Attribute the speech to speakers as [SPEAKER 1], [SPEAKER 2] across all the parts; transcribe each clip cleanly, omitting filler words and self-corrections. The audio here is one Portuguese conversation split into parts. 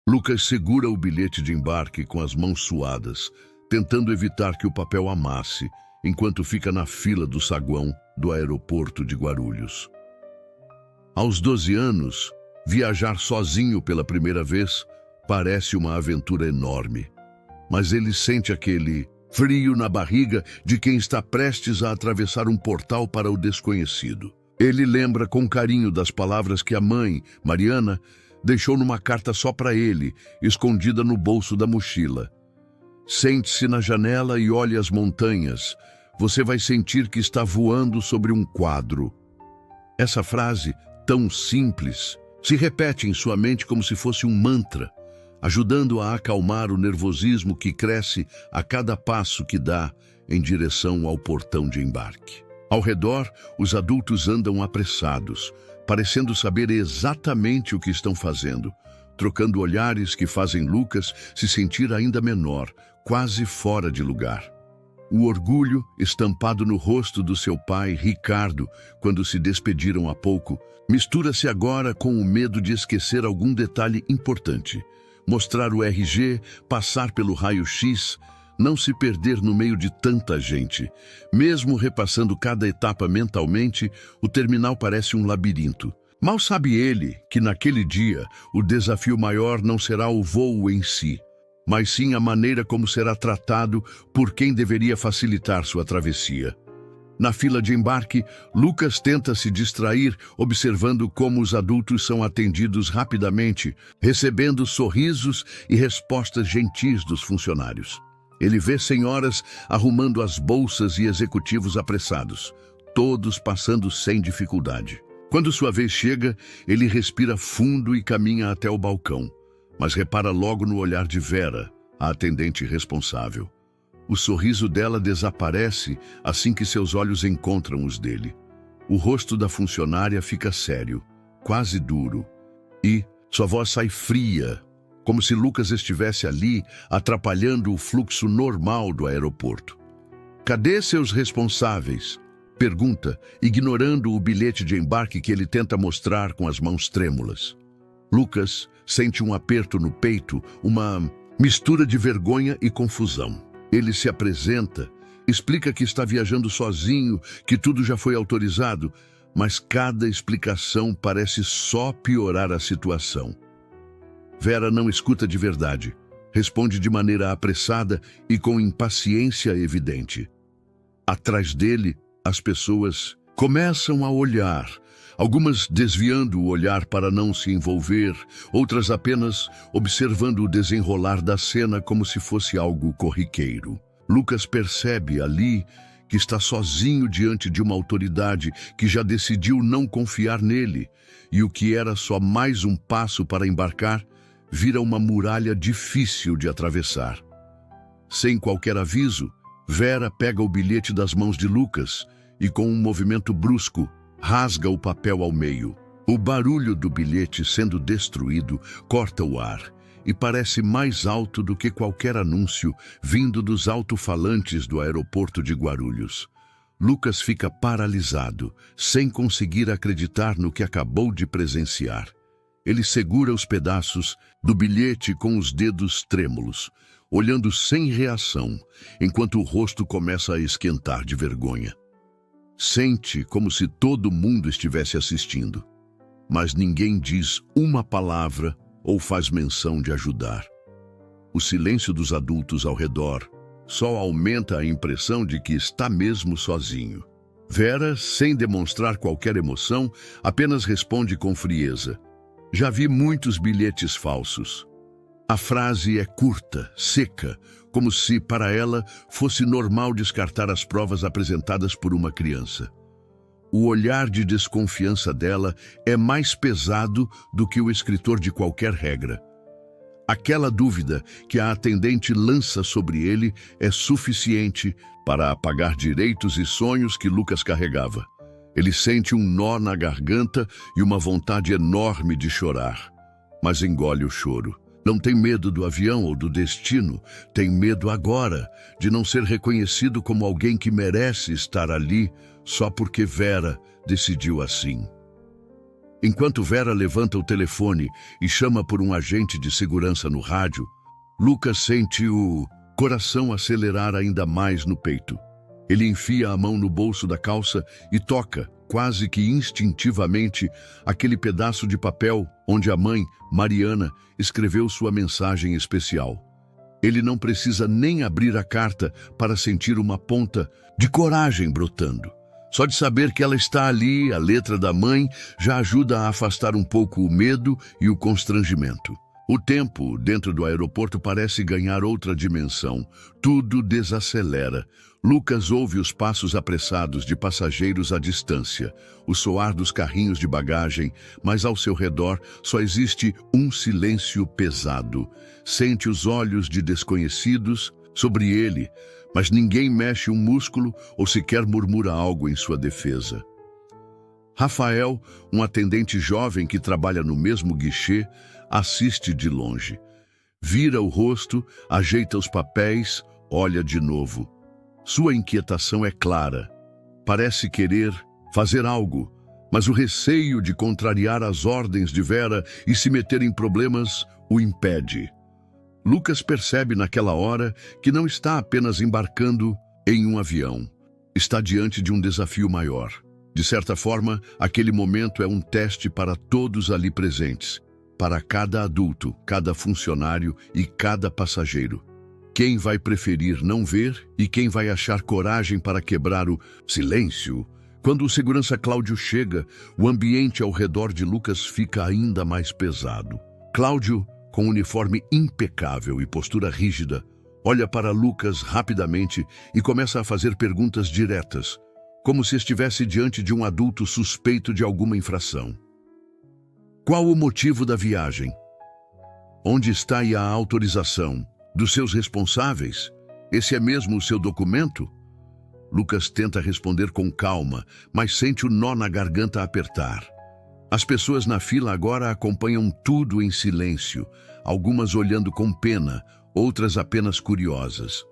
[SPEAKER 1] Lucas segura o bilhete de embarque com as mãos suadas, tentando evitar que o papel amasse, enquanto fica na fila do saguão do aeroporto de Guarulhos. Aos 12 anos, viajar sozinho pela primeira vez parece uma aventura enorme, mas ele sente aquele frio na barriga de quem está prestes a atravessar um portal para o desconhecido. Ele lembra com carinho das palavras que a mãe, Mariana, deixou numa carta só para ele, escondida no bolso da mochila. Sente-se na janela e olhe as montanhas. Você vai sentir que está voando sobre um quadro. Essa frase, tão simples, se repete em sua mente como se fosse um mantra, ajudando a acalmar o nervosismo que cresce a cada passo que dá em direção ao portão de embarque. Ao redor, os adultos andam apressados, parecendo saber exatamente o que estão fazendo, trocando olhares que fazem Lucas se sentir ainda menor, quase fora de lugar. O orgulho estampado no rosto do seu pai, Ricardo, quando se despediram há pouco, mistura-se agora com o medo de esquecer algum detalhe importante. Mostrar o RG, passar pelo raio-x, não se perder no meio de tanta gente. Mesmo repassando cada etapa mentalmente, o terminal parece um labirinto. Mal sabe ele que naquele dia o desafio maior não será o voo em si, mas sim a maneira como será tratado por quem deveria facilitar sua travessia. Na fila de embarque, Lucas tenta se distrair, observando como os adultos são atendidos rapidamente, recebendo sorrisos e respostas gentis dos funcionários. Ele vê senhoras arrumando as bolsas e executivos apressados, todos passando sem dificuldade. Quando sua vez chega, ele respira fundo e caminha até o balcão, mas repara logo no olhar de Vera, a atendente responsável. O sorriso dela desaparece assim que seus olhos encontram os dele. O rosto da funcionária fica sério, quase duro, e sua voz sai fria, como se Lucas estivesse ali atrapalhando o fluxo normal do aeroporto. "Cadê seus responsáveis?" pergunta, ignorando o bilhete de embarque que ele tenta mostrar com as mãos trêmulas. Lucas sente um aperto no peito, uma mistura de vergonha e confusão. Ele se apresenta, explica que está viajando sozinho, que tudo já foi autorizado, mas cada explicação parece só piorar a situação. Vera não escuta de verdade, responde de maneira apressada e com impaciência evidente. Atrás dele, as pessoas começam a olhar, algumas desviando o olhar para não se envolver, outras apenas observando o desenrolar da cena como se fosse algo corriqueiro. Lucas percebe ali que está sozinho diante de uma autoridade que já decidiu não confiar nele, e o que era só mais um passo para embarcar vira uma muralha difícil de atravessar. Sem qualquer aviso, Vera pega o bilhete das mãos de Lucas e, com um movimento brusco, rasga o papel ao meio. O barulho do bilhete sendo destruído corta o ar e parece mais alto do que qualquer anúncio vindo dos alto-falantes do aeroporto de Guarulhos. Lucas fica paralisado, sem conseguir acreditar no que acabou de presenciar. Ele segura os pedaços do bilhete com os dedos trêmulos, olhando sem reação, enquanto o rosto começa a esquentar de vergonha. Sente como se todo mundo estivesse assistindo, mas ninguém diz uma palavra ou faz menção de ajudar. O silêncio dos adultos ao redor só aumenta a impressão de que está mesmo sozinho. Vera, sem demonstrar qualquer emoção, apenas responde com frieza: "Já vi muitos bilhetes falsos." A frase é curta, seca, como se, para ela, fosse normal descartar as provas apresentadas por uma criança. O olhar de desconfiança dela é mais pesado do que o escritor de qualquer regra. Aquela dúvida que a atendente lança sobre ele é suficiente para apagar direitos e sonhos que Lucas carregava. Ele sente um nó na garganta e uma vontade enorme de chorar, mas engole o choro. Não tem medo do avião ou do destino, tem medo agora de não ser reconhecido como alguém que merece estar ali só porque Vera decidiu assim. Enquanto Vera levanta o telefone e chama por um agente de segurança no rádio, Lucas sente o coração acelerar ainda mais no peito. Ele enfia a mão no bolso da calça e toca, quase que instintivamente, aquele pedaço de papel onde a mãe, Mariana, escreveu sua mensagem especial. Ele não precisa nem abrir a carta para sentir uma ponta de coragem brotando. Só de saber que ela está ali, a letra da mãe, já ajuda a afastar um pouco o medo e o constrangimento. O tempo dentro do aeroporto parece ganhar outra dimensão. Tudo desacelera. Lucas ouve os passos apressados de passageiros à distância, o soar dos carrinhos de bagagem, mas ao seu redor só existe um silêncio pesado. Sente os olhos de desconhecidos sobre ele, mas ninguém mexe um músculo ou sequer murmura algo em sua defesa. Rafael, um atendente jovem que trabalha no mesmo guichê, assiste de longe. Vira o rosto, ajeita os papéis, olha de novo. Sua inquietação é clara. Parece querer fazer algo, mas o receio de contrariar as ordens de Vera e se meter em problemas o impede. Lucas percebe naquela hora que não está apenas embarcando em um avião. Está diante de um desafio maior. De certa forma, aquele momento é um teste para todos ali presentes. Para cada adulto, cada funcionário e cada passageiro. Quem vai preferir não ver e quem vai achar coragem para quebrar o silêncio? Quando o segurança Cláudio chega, o ambiente ao redor de Lucas fica ainda mais pesado. Cláudio, com uniforme impecável e postura rígida, olha para Lucas rapidamente e começa a fazer perguntas diretas, como se estivesse diante de um adulto suspeito de alguma infração. Qual o motivo da viagem? Onde está a autorização dos seus responsáveis? Esse é mesmo o seu documento? Lucas tenta responder com calma, mas sente o nó na garganta apertar. As pessoas na fila agora acompanham tudo em silêncio, algumas olhando com pena, outras apenas curiosas.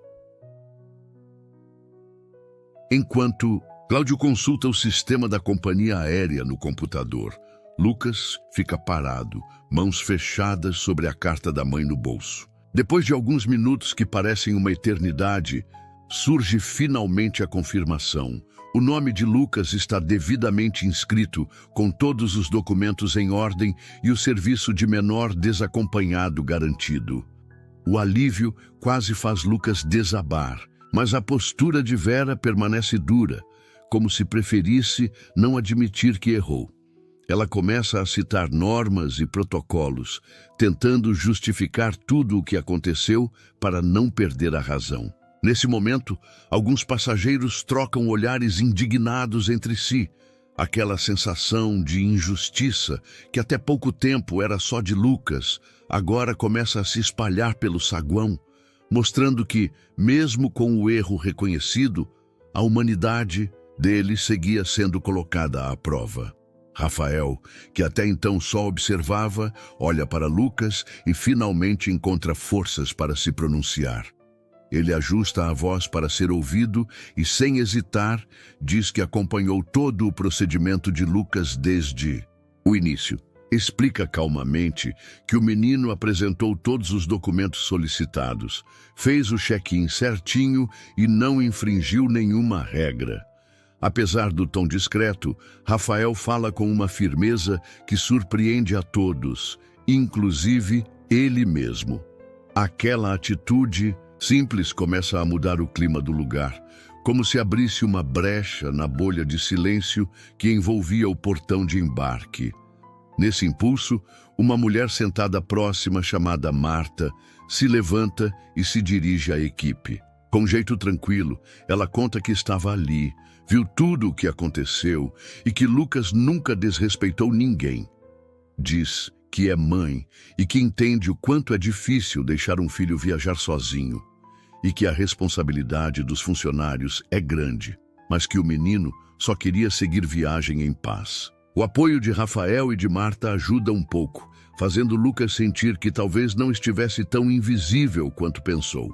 [SPEAKER 1] Enquanto Cláudio consulta o sistema da companhia aérea no computador, Lucas fica parado, mãos fechadas sobre a carta da mãe no bolso. Depois de alguns minutos que parecem uma eternidade, surge finalmente a confirmação. O nome de Lucas está devidamente inscrito, com todos os documentos em ordem e o serviço de menor desacompanhado garantido. O alívio quase faz Lucas desabar, mas a postura de Vera permanece dura, como se preferisse não admitir que errou. Ela começa a citar normas e protocolos, tentando justificar tudo o que aconteceu para não perder a razão. Nesse momento, alguns passageiros trocam olhares indignados entre si. Aquela sensação de injustiça, que até pouco tempo era só de Lucas, agora começa a se espalhar pelo saguão, mostrando que, mesmo com o erro reconhecido, a humanidade dele seguia sendo colocada à prova. Rafael, que até então só observava, olha para Lucas e finalmente encontra forças para se pronunciar. Ele ajusta a voz para ser ouvido e, sem hesitar, diz que acompanhou todo o procedimento de Lucas desde o início. Explica calmamente que o menino apresentou todos os documentos solicitados, fez o check-in certinho e não infringiu nenhuma regra. Apesar do tom discreto, Rafael fala com uma firmeza que surpreende a todos, inclusive ele mesmo. Aquela atitude simples começa a mudar o clima do lugar, como se abrisse uma brecha na bolha de silêncio que envolvia o portão de embarque. Nesse impulso, uma mulher sentada próxima, chamada Marta, se levanta e se dirige à equipe. Com jeito tranquilo, ela conta que estava ali, viu tudo o que aconteceu e que Lucas nunca desrespeitou ninguém. Diz que é mãe e que entende o quanto é difícil deixar um filho viajar sozinho e que a responsabilidade dos funcionários é grande, mas que o menino só queria seguir viagem em paz. O apoio de Rafael e de Marta ajuda um pouco, fazendo Lucas sentir que talvez não estivesse tão invisível quanto pensou.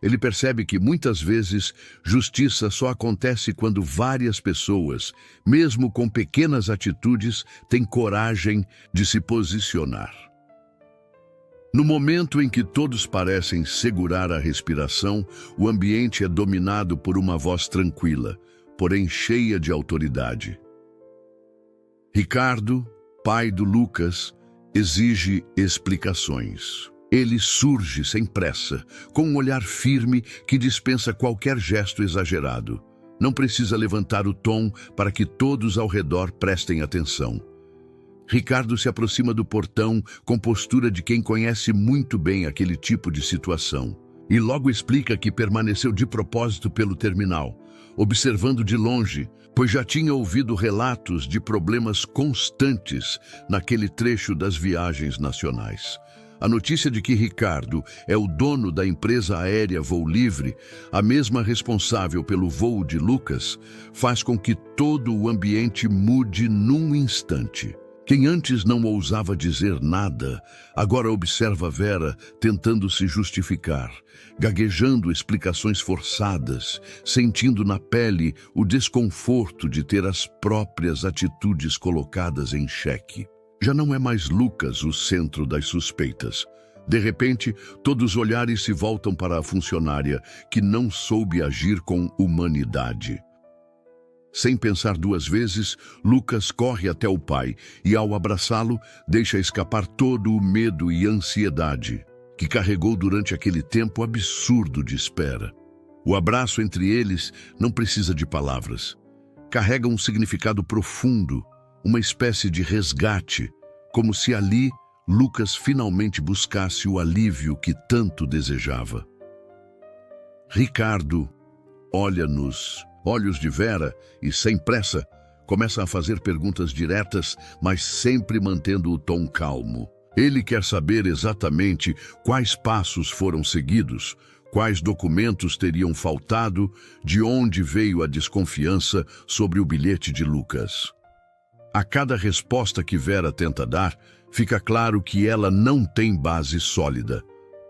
[SPEAKER 1] Ele percebe que, muitas vezes, justiça só acontece quando várias pessoas, mesmo com pequenas atitudes, têm coragem de se posicionar. No momento em que todos parecem segurar a respiração, o ambiente é dominado por uma voz tranquila, porém cheia de autoridade. Ricardo, pai do Lucas, exige explicações. Ele surge sem pressa, com um olhar firme que dispensa qualquer gesto exagerado. Não precisa levantar o tom para que todos ao redor prestem atenção. Ricardo se aproxima do portão com postura de quem conhece muito bem aquele tipo de situação. E logo explica que permaneceu de propósito pelo terminal, observando de longe, pois já tinha ouvido relatos de problemas constantes naquele trecho das viagens nacionais. A notícia de que Ricardo é o dono da empresa aérea Voo Livre, a mesma responsável pelo voo de Lucas, faz com que todo o ambiente mude num instante. Quem antes não ousava dizer nada, agora observa Vera tentando se justificar, gaguejando explicações forçadas, sentindo na pele o desconforto de ter as próprias atitudes colocadas em xeque. Já não é mais Lucas o centro das suspeitas. De repente, todos os olhares se voltam para a funcionária, que não soube agir com humanidade. Sem pensar duas vezes, Lucas corre até o pai e, ao abraçá-lo, deixa escapar todo o medo e ansiedade que carregou durante aquele tempo absurdo de espera. O abraço entre eles não precisa de palavras. Carrega um significado profundo, uma espécie de resgate, como se ali Lucas finalmente buscasse o alívio que tanto desejava. Ricardo olha nos olhos de Vera e, sem pressa, começa a fazer perguntas diretas, mas sempre mantendo o tom calmo. Ele quer saber exatamente quais passos foram seguidos, quais documentos teriam faltado, de onde veio a desconfiança sobre o bilhete de Lucas. A cada resposta que Vera tenta dar, fica claro que ela não tem base sólida.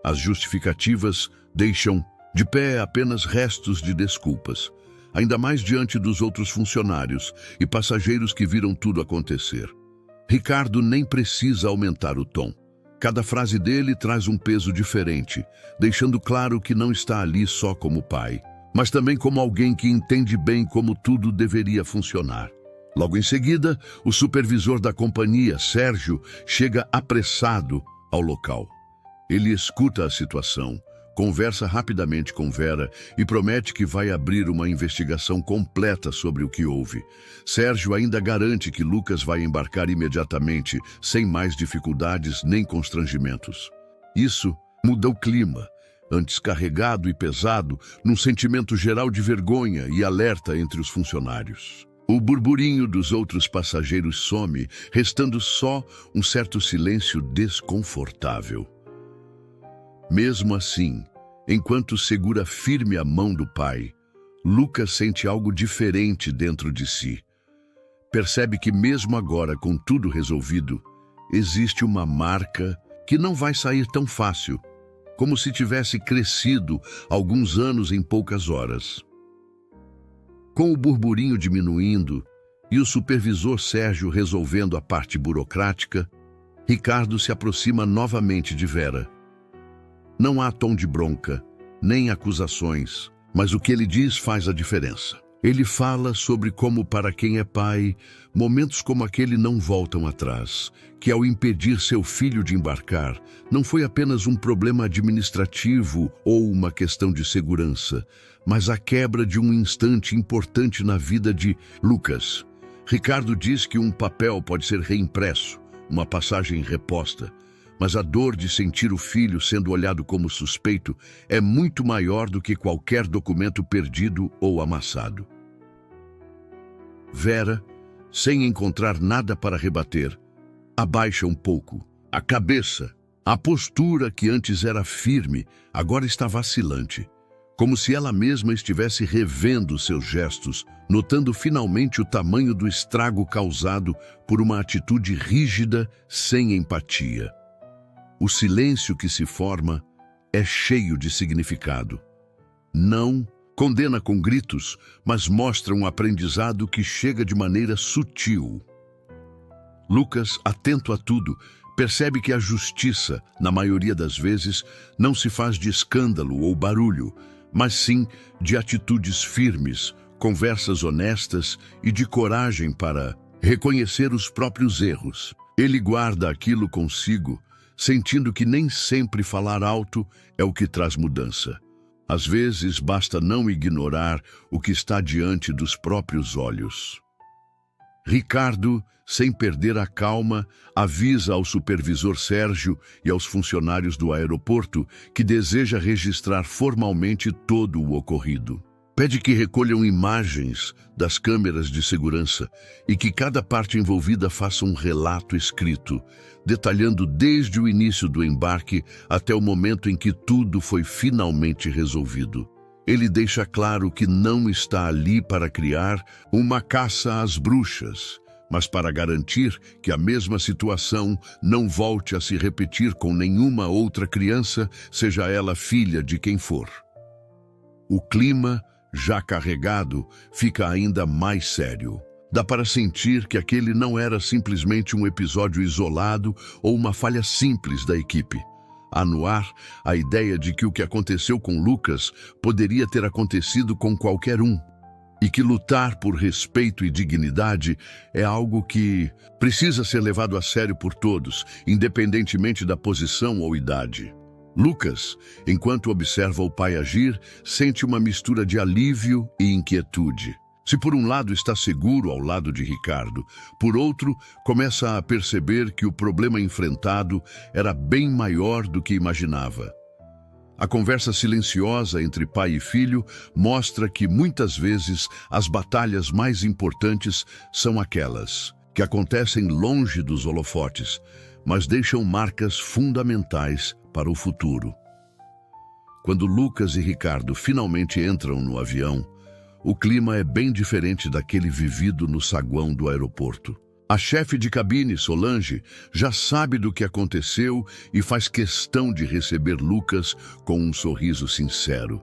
[SPEAKER 1] As justificativas deixam de pé apenas restos de desculpas, ainda mais diante dos outros funcionários e passageiros que viram tudo acontecer. Ricardo nem precisa aumentar o tom. Cada frase dele traz um peso diferente, deixando claro que não está ali só como pai, mas também como alguém que entende bem como tudo deveria funcionar. Logo em seguida, o supervisor da companhia, Sérgio, chega apressado ao local. Ele escuta a situação, conversa rapidamente com Vera e promete que vai abrir uma investigação completa sobre o que houve. Sérgio ainda garante que Lucas vai embarcar imediatamente, sem mais dificuldades nem constrangimentos. Isso muda o clima, antes carregado e pesado, num sentimento geral de vergonha e alerta entre os funcionários. O burburinho dos outros passageiros some, restando só um certo silêncio desconfortável. Mesmo assim, enquanto segura firme a mão do pai, Lucas sente algo diferente dentro de si. Percebe que mesmo agora, com tudo resolvido, existe uma marca que não vai sair tão fácil, como se tivesse crescido alguns anos em poucas horas. Com o burburinho diminuindo e o supervisor Sérgio resolvendo a parte burocrática, Ricardo se aproxima novamente de Vera. Não há tom de bronca, nem acusações, mas o que ele diz faz a diferença. Ele fala sobre como, para quem é pai, momentos como aquele não voltam atrás, que ao impedir seu filho de embarcar, não foi apenas um problema administrativo ou uma questão de segurança, mas a quebra de um instante importante na vida de Lucas. Ricardo diz que um papel pode ser reimpresso, uma passagem reposta, mas a dor de sentir o filho sendo olhado como suspeito é muito maior do que qualquer documento perdido ou amassado. Vera, sem encontrar nada para rebater, abaixa um pouco a cabeça. A postura que antes era firme, agora está vacilante, como se ela mesma estivesse revendo seus gestos, notando finalmente o tamanho do estrago causado por uma atitude rígida, sem empatia. O silêncio que se forma é cheio de significado. Não condena com gritos, mas mostra um aprendizado que chega de maneira sutil. Lucas, atento a tudo, percebe que a justiça, na maioria das vezes, não se faz de escândalo ou barulho, mas sim de atitudes firmes, conversas honestas e de coragem para reconhecer os próprios erros. Ele guarda aquilo consigo, sentindo que nem sempre falar alto é o que traz mudança. Às vezes, basta não ignorar o que está diante dos próprios olhos. Ricardo, sem perder a calma, avisa ao supervisor Sérgio e aos funcionários do aeroporto que deseja registrar formalmente todo o ocorrido. Pede que recolham imagens das câmeras de segurança e que cada parte envolvida faça um relato escrito, detalhando desde o início do embarque até o momento em que tudo foi finalmente resolvido. Ele deixa claro que não está ali para criar uma caça às bruxas, mas para garantir que a mesma situação não volte a se repetir com nenhuma outra criança, seja ela filha de quem for. O clima, já carregado, fica ainda mais sério. Dá para sentir que aquele não era simplesmente um episódio isolado ou uma falha simples da equipe. Há no ar a ideia de que o que aconteceu com Lucas poderia ter acontecido com qualquer um, e que lutar por respeito e dignidade é algo que precisa ser levado a sério por todos, independentemente da posição ou idade. Lucas, enquanto observa o pai agir, sente uma mistura de alívio e inquietude. Se por um lado está seguro ao lado de Ricardo, por outro, começa a perceber que o problema enfrentado era bem maior do que imaginava. A conversa silenciosa entre pai e filho mostra que muitas vezes as batalhas mais importantes são aquelas que acontecem longe dos holofotes, mas deixam marcas fundamentais para o futuro. Quando Lucas e Ricardo finalmente entram no avião, o clima é bem diferente daquele vivido no saguão do aeroporto. A chefe de cabine, Solange, já sabe do que aconteceu e faz questão de receber Lucas com um sorriso sincero.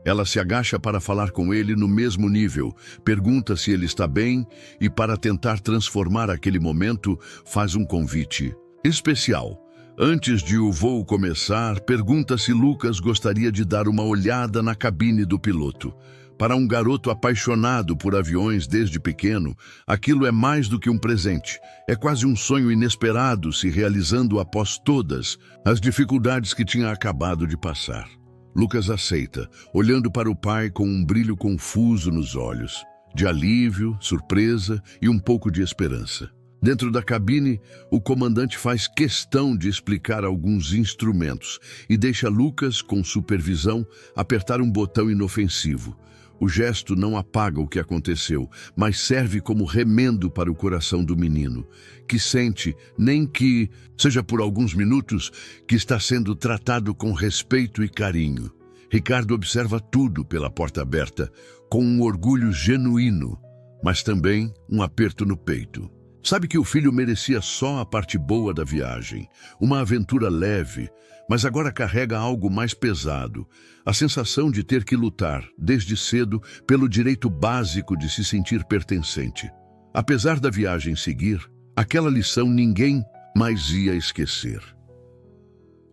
[SPEAKER 1] Ela se agacha para falar com ele no mesmo nível, pergunta se ele está bem e, para tentar transformar aquele momento, faz um convite especial. Antes de o voo começar, pergunta se Lucas gostaria de dar uma olhada na cabine do piloto. Para um garoto apaixonado por aviões desde pequeno, aquilo é mais do que um presente. É quase um sonho inesperado se realizando após todas as dificuldades que tinha acabado de passar. Lucas aceita, olhando para o pai com um brilho confuso nos olhos, de alívio, surpresa e um pouco de esperança. Dentro da cabine, o comandante faz questão de explicar alguns instrumentos e deixa Lucas, com supervisão, apertar um botão inofensivo. O gesto não apaga o que aconteceu, mas serve como remendo para o coração do menino, que sente, nem que seja por alguns minutos, que está sendo tratado com respeito e carinho. Ricardo observa tudo pela porta aberta, com um orgulho genuíno, mas também um aperto no peito. Sabe que o filho merecia só a parte boa da viagem, uma aventura leve, mas agora carrega algo mais pesado, a sensação de ter que lutar, desde cedo, pelo direito básico de se sentir pertencente. Apesar da viagem seguir, aquela lição ninguém mais ia esquecer.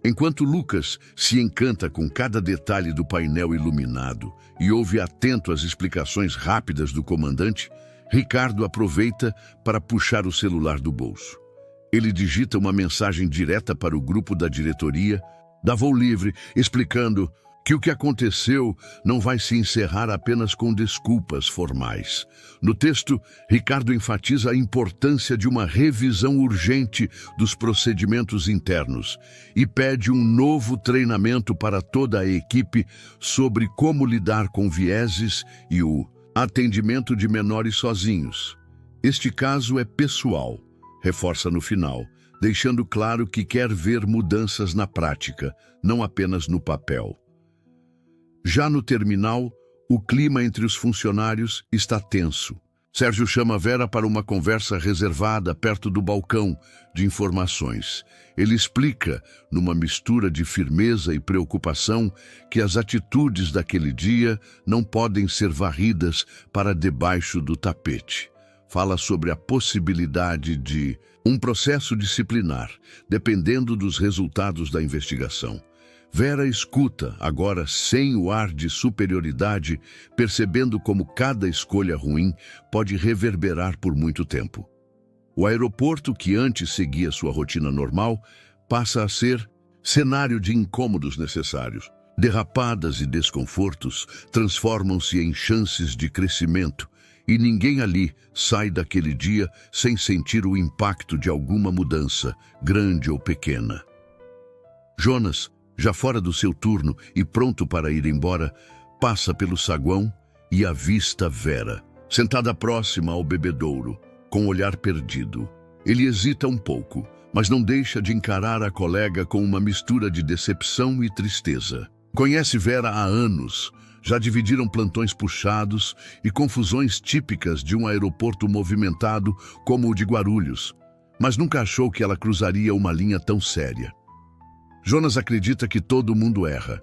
[SPEAKER 1] Enquanto Lucas se encanta com cada detalhe do painel iluminado e ouve atento às explicações rápidas do comandante, Ricardo aproveita para puxar o celular do bolso. Ele digita uma mensagem direta para o grupo da diretoria da Voo Livre, explicando que o que aconteceu não vai se encerrar apenas com desculpas formais. No texto, Ricardo enfatiza a importância de uma revisão urgente dos procedimentos internos e pede um novo treinamento para toda a equipe sobre como lidar com vieses e o atendimento de menores sozinhos. Este caso é pessoal, reforça no final, deixando claro que quer ver mudanças na prática, não apenas no papel. Já no terminal, o clima entre os funcionários está tenso. Sérgio chama Vera para uma conversa reservada perto do balcão de informações. Ele explica, numa mistura de firmeza e preocupação, que as atitudes daquele dia não podem ser varridas para debaixo do tapete. Fala sobre a possibilidade de um processo disciplinar, dependendo dos resultados da investigação. Vera escuta, agora sem o ar de superioridade, percebendo como cada escolha ruim pode reverberar por muito tempo. O aeroporto, que antes seguia sua rotina normal, passa a ser cenário de incômodos necessários. Derrapadas e desconfortos transformam-se em chances de crescimento, e ninguém ali sai daquele dia sem sentir o impacto de alguma mudança, grande ou pequena. Jonas, já fora do seu turno e pronto para ir embora, passa pelo saguão e avista Vera, sentada próxima ao bebedouro, com o olhar perdido. Ele hesita um pouco, mas não deixa de encarar a colega com uma mistura de decepção e tristeza. Conhece Vera há anos, já dividiram plantões puxados e confusões típicas de um aeroporto movimentado como o de Guarulhos, mas nunca achou que ela cruzaria uma linha tão séria. Jonas acredita que todo mundo erra,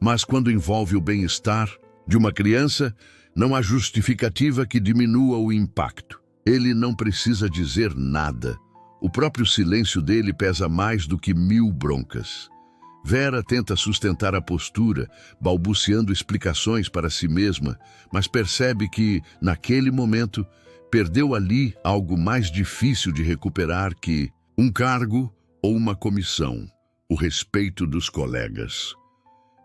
[SPEAKER 1] mas quando envolve o bem-estar de uma criança, não há justificativa que diminua o impacto. Ele não precisa dizer nada. O próprio silêncio dele pesa mais do que 1000 broncas. Vera tenta sustentar a postura, balbuciando explicações para si mesma, mas percebe que, naquele momento, perdeu ali algo mais difícil de recuperar que um cargo ou uma comissão. O respeito dos colegas.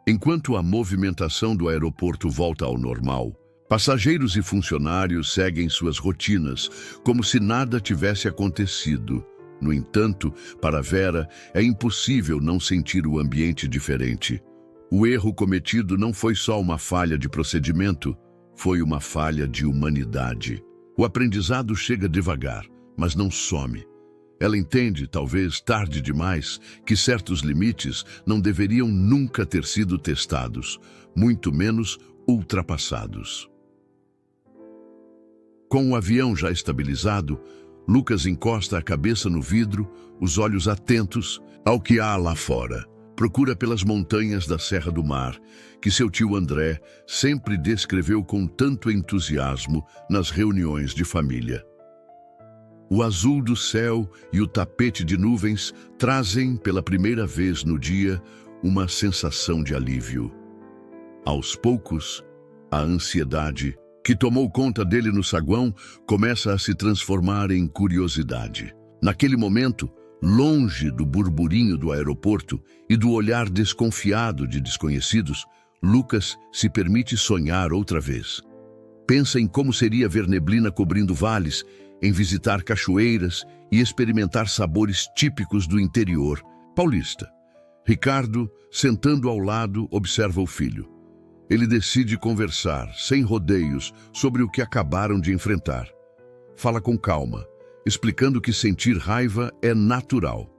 [SPEAKER 1] Enquanto a movimentação do aeroporto volta ao normal, passageiros e funcionários seguem suas rotinas, como se nada tivesse acontecido. No entanto, para Vera, é impossível não sentir o ambiente diferente. O erro cometido não foi só uma falha de procedimento, foi uma falha de humanidade. O aprendizado chega devagar, mas não some. Ela entende, talvez tarde demais, que certos limites não deveriam nunca ter sido testados, muito menos ultrapassados. Com o avião já estabilizado, Lucas encosta a cabeça no vidro, os olhos atentos ao que há lá fora. Procura pelas montanhas da Serra do Mar, que seu tio André sempre descreveu com tanto entusiasmo nas reuniões de família. O azul do céu e o tapete de nuvens trazem, pela primeira vez no dia, uma sensação de alívio. Aos poucos, a ansiedade que tomou conta dele no saguão começa a se transformar em curiosidade. Naquele momento, longe do burburinho do aeroporto e do olhar desconfiado de desconhecidos, Lucas se permite sonhar outra vez. Pensa em como seria ver neblina cobrindo vales, em visitar cachoeiras e experimentar sabores típicos do interior paulista. Ricardo, sentando ao lado, observa o filho. Ele decide conversar, sem rodeios, sobre o que acabaram de enfrentar. Fala com calma, explicando que sentir raiva é natural,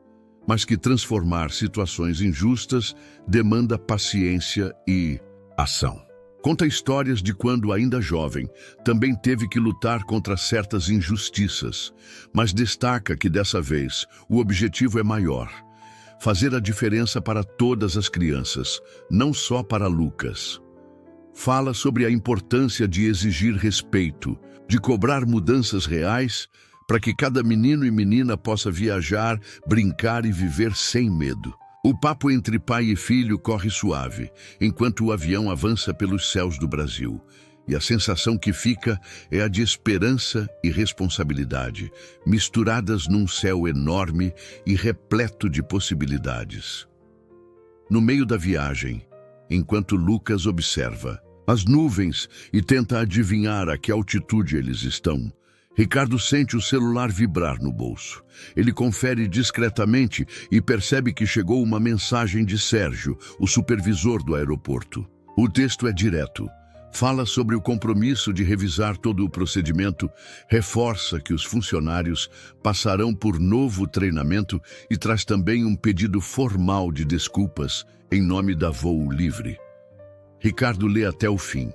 [SPEAKER 1] mas que transformar situações injustas demanda paciência e ação. Conta histórias de quando, ainda jovem, também teve que lutar contra certas injustiças, mas destaca que dessa vez o objetivo é maior: fazer a diferença para todas as crianças, não só para Lucas. Fala sobre a importância de exigir respeito, de cobrar mudanças reais para que cada menino e menina possa viajar, brincar e viver sem medo. O papo entre pai e filho corre suave, enquanto o avião avança pelos céus do Brasil. E a sensação que fica é a de esperança e responsabilidade, misturadas num céu enorme e repleto de possibilidades. No meio da viagem, enquanto Lucas observa as nuvens e tenta adivinhar a que altitude eles estão, Ricardo sente o celular vibrar no bolso. Ele confere discretamente e percebe que chegou uma mensagem de Sérgio, o supervisor do aeroporto. O texto é direto. Fala sobre o compromisso de revisar todo o procedimento, reforça que os funcionários passarão por novo treinamento e traz também um pedido formal de desculpas em nome da Voo Livre. Ricardo lê até o fim,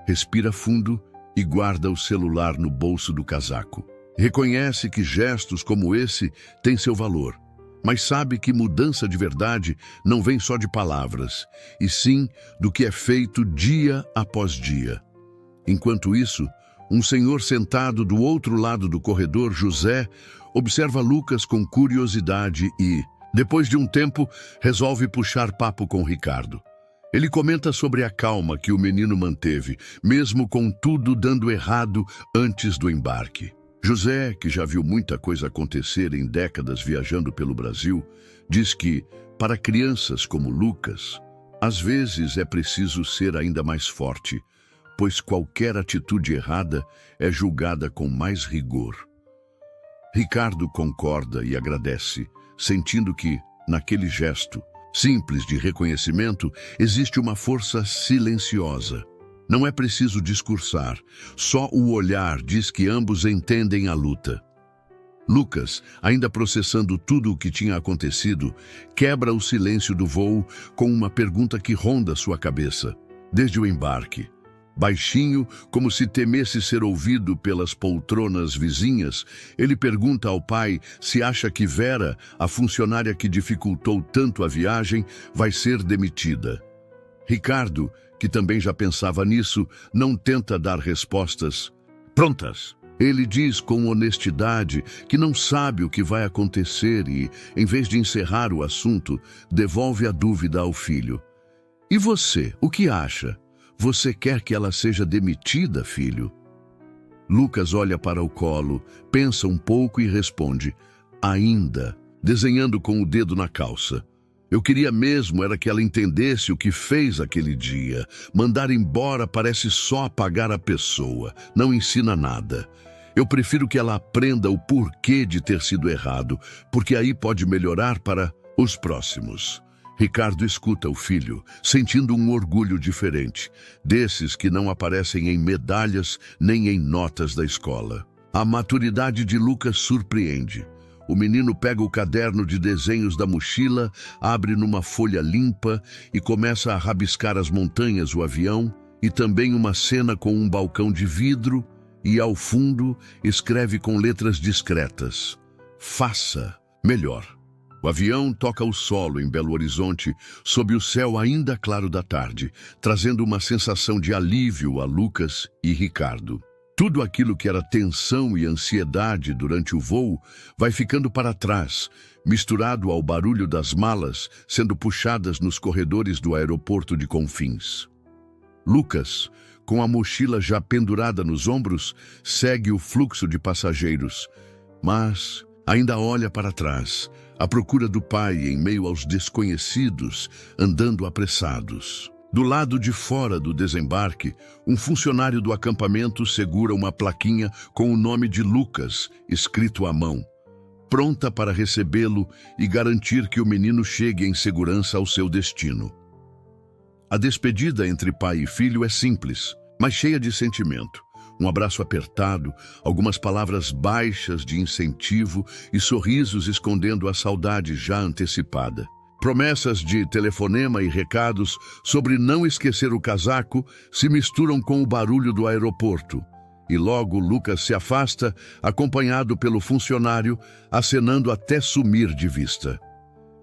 [SPEAKER 1] respira fundo e guarda o celular no bolso do casaco. Reconhece que gestos como esse têm seu valor, mas sabe que mudança de verdade não vem só de palavras, e sim do que é feito dia após dia. Enquanto isso, um senhor sentado do outro lado do corredor, José, observa Lucas com curiosidade e, depois de um tempo, resolve puxar papo com Ricardo. Ele comenta sobre a calma que o menino manteve, mesmo com tudo dando errado antes do embarque. José, que já viu muita coisa acontecer em décadas viajando pelo Brasil, diz que, para crianças como Lucas, às vezes é preciso ser ainda mais forte, pois qualquer atitude errada é julgada com mais rigor. Ricardo concorda e agradece, sentindo que, naquele gesto simples de reconhecimento, existe uma força silenciosa. Não é preciso discursar, só o olhar diz que ambos entendem a luta. Lucas, ainda processando tudo o que tinha acontecido, quebra o silêncio do voo com uma pergunta que ronda sua cabeça, desde o embarque. Baixinho, como se temesse ser ouvido pelas poltronas vizinhas, ele pergunta ao pai se acha que Vera, a funcionária que dificultou tanto a viagem, vai ser demitida. Ricardo, que também já pensava nisso, não tenta dar respostas prontas. Ele diz com honestidade que não sabe o que vai acontecer e, em vez de encerrar o assunto, devolve a dúvida ao filho. E você, o que acha? Você quer que ela seja demitida, filho? Lucas olha para o colo, pensa um pouco e responde, ainda, desenhando com o dedo na calça. Eu queria mesmo era que ela entendesse o que fez aquele dia. Mandar embora parece só apagar a pessoa, não ensina nada. Eu prefiro que ela aprenda o porquê de ter sido errado, porque aí pode melhorar para os próximos. Ricardo escuta o filho, sentindo um orgulho diferente, desses que não aparecem em medalhas nem em notas da escola. A maturidade de Lucas surpreende. O menino pega o caderno de desenhos da mochila, abre numa folha limpa e começa a rabiscar as montanhas, o avião e também uma cena com um balcão de vidro e, ao fundo, escreve com letras discretas: faça melhor. O avião toca o solo em Belo Horizonte, sob o céu ainda claro da tarde, trazendo uma sensação de alívio a Lucas e Ricardo. Tudo aquilo que era tensão e ansiedade durante o voo vai ficando para trás, misturado ao barulho das malas sendo puxadas nos corredores do aeroporto de Confins. Lucas, com a mochila já pendurada nos ombros, segue o fluxo de passageiros, mas ainda olha para trás, à procura do pai em meio aos desconhecidos, andando apressados. Do lado de fora do desembarque, um funcionário do acampamento segura uma plaquinha com o nome de Lucas, escrito à mão, pronta para recebê-lo e garantir que o menino chegue em segurança ao seu destino. A despedida entre pai e filho é simples, mas cheia de sentimento. Um abraço apertado, algumas palavras baixas de incentivo e sorrisos escondendo a saudade já antecipada. Promessas de telefonema e recados sobre não esquecer o casaco se misturam com o barulho do aeroporto. E logo Lucas se afasta, acompanhado pelo funcionário, acenando até sumir de vista.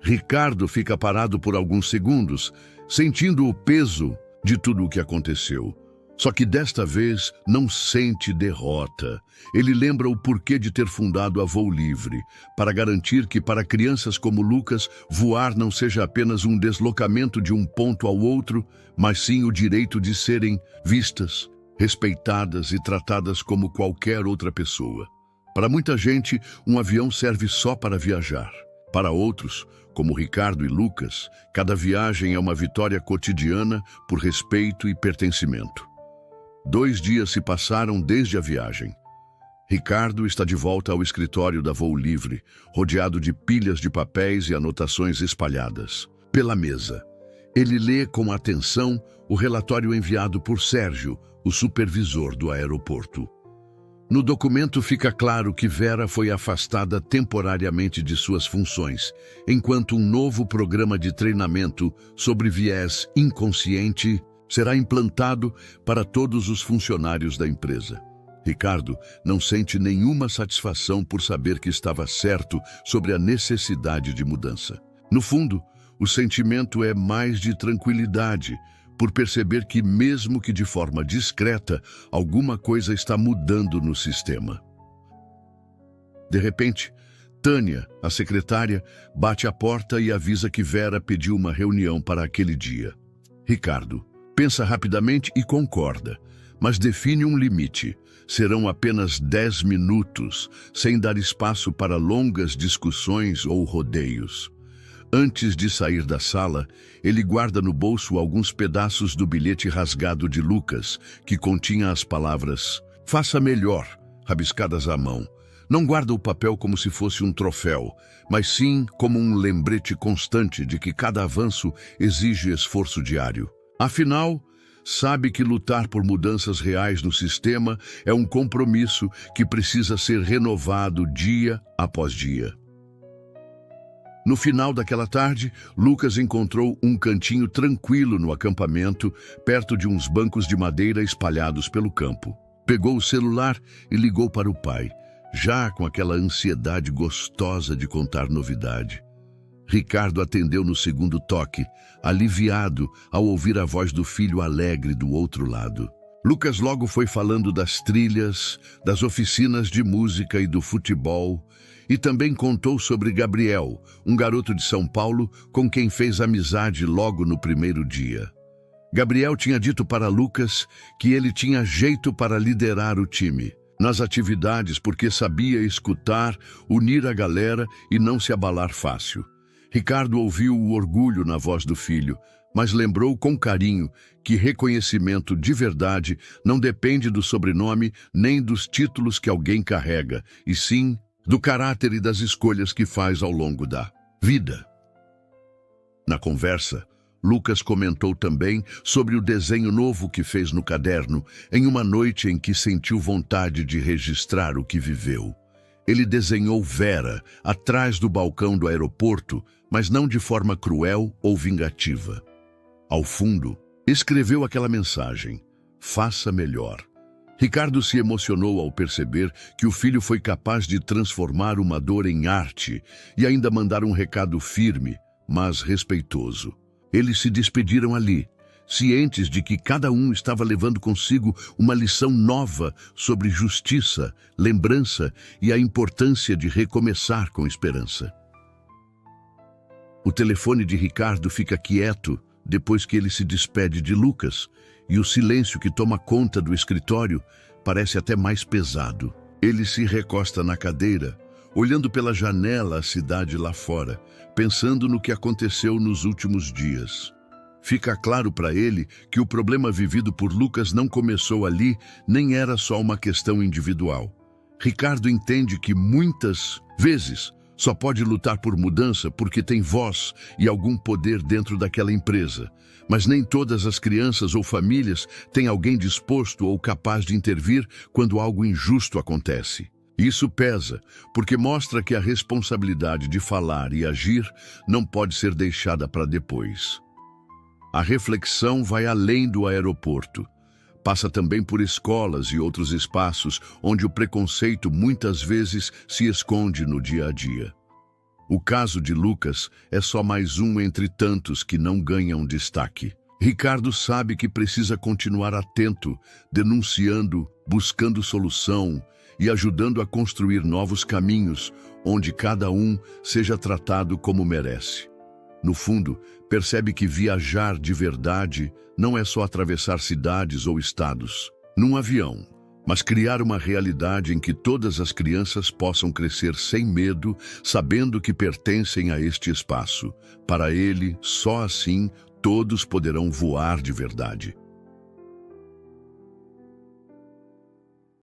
[SPEAKER 1] Ricardo fica parado por alguns segundos, sentindo o peso de tudo o que aconteceu. Só que desta vez não sente derrota. Ele lembra o porquê de ter fundado a Voo Livre, para garantir que para crianças como Lucas, voar não seja apenas um deslocamento de um ponto ao outro, mas sim o direito de serem vistas, respeitadas e tratadas como qualquer outra pessoa. Para muita gente, um avião serve só para viajar. Para outros, como Ricardo e Lucas, cada viagem é uma vitória cotidiana por respeito e pertencimento. 2 dias se passaram desde a viagem. Ricardo está de volta ao escritório da Voo Livre, rodeado de pilhas de papéis e anotações espalhadas. Pela mesa, ele lê com atenção o relatório enviado por Sérgio, o supervisor do aeroporto. No documento fica claro que Vera foi afastada temporariamente de suas funções, enquanto um novo programa de treinamento sobre viés inconsciente Será implantado para todos os funcionários da empresa. Ricardo não sente nenhuma satisfação por saber que estava certo sobre a necessidade de mudança. No fundo, o sentimento é mais de tranquilidade, por perceber que, mesmo que de forma discreta, alguma coisa está mudando no sistema. De repente, Tânia, a secretária, bate à porta e avisa que Vera pediu uma reunião para aquele dia. Ricardo pensa rapidamente e concorda, mas define um limite. Serão apenas 10 minutos, sem dar espaço para longas discussões ou rodeios. Antes de sair da sala, ele guarda no bolso alguns pedaços do bilhete rasgado de Lucas, que continha as palavras "Faça melhor", rabiscadas à mão. Não guarda o papel como se fosse um troféu, mas sim como um lembrete constante de que cada avanço exige esforço diário. Afinal, sabe que lutar por mudanças reais no sistema é um compromisso que precisa ser renovado dia após dia. No final daquela tarde, Lucas encontrou um cantinho tranquilo no acampamento, perto de uns bancos de madeira espalhados pelo campo. Pegou o celular e ligou para o pai, já com aquela ansiedade gostosa de contar novidade. Ricardo atendeu no segundo toque, aliviado ao ouvir a voz do filho alegre do outro lado. Lucas logo foi falando das trilhas, das oficinas de música e do futebol, e também contou sobre Gabriel, um garoto de São Paulo com quem fez amizade logo no primeiro dia. Gabriel tinha dito para Lucas que ele tinha jeito para liderar o time nas atividades porque sabia escutar, unir a galera e não se abalar fácil. Ricardo ouviu o orgulho na voz do filho, mas lembrou com carinho que reconhecimento de verdade não depende do sobrenome nem dos títulos que alguém carrega, e sim do caráter e das escolhas que faz ao longo da vida. Na conversa, Lucas comentou também sobre o desenho novo que fez no caderno em uma noite em que sentiu vontade de registrar o que viveu. Ele desenhou Vera atrás do balcão do aeroporto, mas não de forma cruel ou vingativa. Ao fundo, escreveu aquela mensagem: "Faça melhor". Ricardo se emocionou ao perceber que o filho foi capaz de transformar uma dor em arte e ainda mandar um recado firme, mas respeitoso. Eles se despediram ali, cientes de que cada um estava levando consigo uma lição nova sobre justiça, lembrança e a importância de recomeçar com esperança. O telefone de Ricardo fica quieto depois que ele se despede de Lucas, e o silêncio que toma conta do escritório parece até mais pesado. Ele se recosta na cadeira, olhando pela janela a cidade lá fora, pensando no que aconteceu nos últimos dias. Fica claro para ele que o problema vivido por Lucas não começou ali, nem era só uma questão individual. Ricardo entende que muitas vezes só pode lutar por mudança porque tem voz e algum poder dentro daquela empresa. Mas nem todas as crianças ou famílias têm alguém disposto ou capaz de intervir quando algo injusto acontece. Isso pesa, porque mostra que a responsabilidade de falar e agir não pode ser deixada para depois. A reflexão vai além do aeroporto. Passa também por escolas e outros espaços onde o preconceito muitas vezes se esconde no dia a dia. O caso de Lucas é só mais um entre tantos que não ganham destaque. Ricardo sabe que precisa continuar atento, denunciando, buscando solução e ajudando a construir novos caminhos, onde cada um seja tratado como merece. No fundo, percebe que viajar de verdade não é só atravessar cidades ou estados num avião, mas criar uma realidade em que todas as crianças possam crescer sem medo, sabendo que pertencem a este espaço. Para ele, só assim, todos poderão voar de verdade.